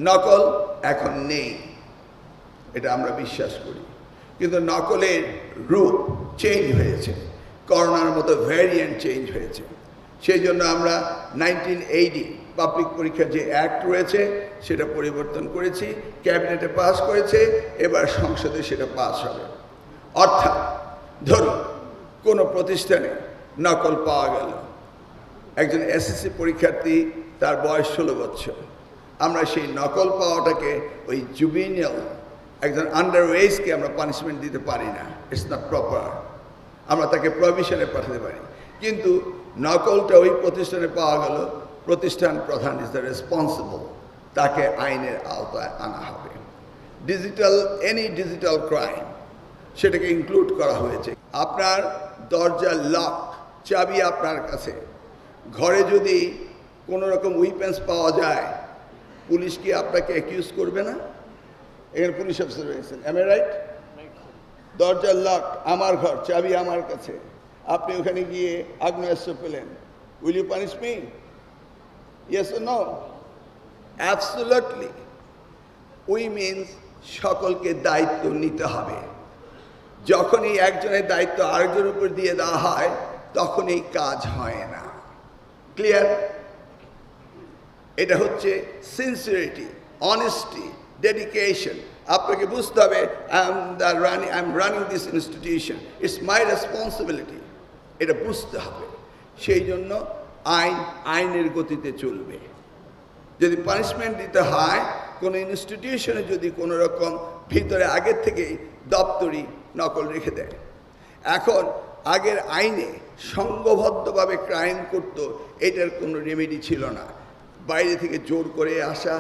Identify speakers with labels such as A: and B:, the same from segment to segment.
A: নকল এখন নেই, এটা আমরা বিশ্বাস করি। কিন্তু নকলের রূপ চেঞ্জ হয়েছে, করোনার মতো ভ্যারিয়েন্ট চেঞ্জ হয়েছে। সেই জন্য আমরা 1980 পাবলিক পরীক্ষার যে অ্যাক্ট রয়েছে সেটা পরিবর্তন করেছি, ক্যাবিনেটে পাস করেছে, এবার সংসদে সেটা পাস হবে। অর্থাৎ ধরুন কোনো প্রতিষ্ঠানে নকল পাওয়া গেল, একজন এসএসসি পরীক্ষার্থী, তার বয়স 16 বছর, আমরা সেই নকল পাওয়াটাকে ওই জুবিনিয়াল একজন আন্ডার এজকে আমরা পানিশমেন্ট দিতে পারি না, ইটস নট প্রপার। আমরা তাকে প্রভিশনে পাঠাতে পারি, কিন্তু নকলটা ওই প্রতিষ্ঠানে পাওয়া গেল, প্রতিষ্ঠান প্রধান ইজ দ্য রেসপন্সিবল, তাকে আইনের আওতায় আনা হবে। এনি ডিজিটাল ক্রাইম সেটাকে ইনক্লুড করা হয়েছে। আপনার দরজা লক, চাবি আপনার কাছে, ঘরে যদি কোনো রকম উইপেন্স পাওয়া যায়, পুলিশ কি আপনাকে অ্যাকিউজ করবে না? এখানে পুলিশ অফিসার রয়েছেন, এম আই রাইট? দরজা লক, আমার ঘর, চাবি আমার কাছে, আপনি ওখানে গিয়ে আগ্নেয়াস্ত্র পেলেন, will you punish me? Yes or no? Absolutely. We means সকলকে দায়িত্ব নিতে হবে। যখনই একজনের দায়িত্ব আরেকজনের উপর দিয়ে দেওয়া হয় তখন এই কাজ হয় না। ক্লিয়ার? এটা হচ্ছে সিনসিয়ারিটি, অনেস্টি, ডেডিকেশন। আপনাকে বুঝতে হবে I am running this institution, it's my responsibility, এটা বুঝতে হবে। সেই জন্য আইনের গতিতে চলবে। যদি পানিশমেন্ট দিতে হয় কোনো ইনস্টিটিউশনে, যদি কোনো রকম ভিতরে আগের থেকেই দপ্তরি নকল রেখে দেয়, এখন আগের আইনে সংঘবদ্ধভাবে ক্রাইম করত, এটার কোনো রেমেডি ছিল না। বাইরে থেকে জোর করে আসা,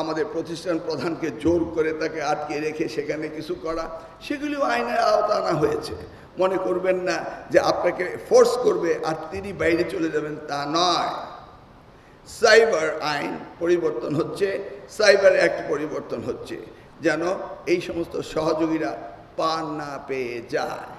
A: আমাদের প্রতিষ্ঠান প্রধানকে জোর করে তাকে আটকে রেখে সেখানে কিছু করা, সেগুলিও আইনের আওতা আনা হয়েছে। মনে করবেন না যে আপনাকে ফোর্স করবে আর তিনি বাইরে চলে যাবেন, তা নয়। সাইবার আইন পরিবর্তন হচ্ছে, সাইবার অ্যাক্ট পরিবর্তন হচ্ছে, যেন এই সমস্ত সহযোগীরা পার না পেয়ে যায়।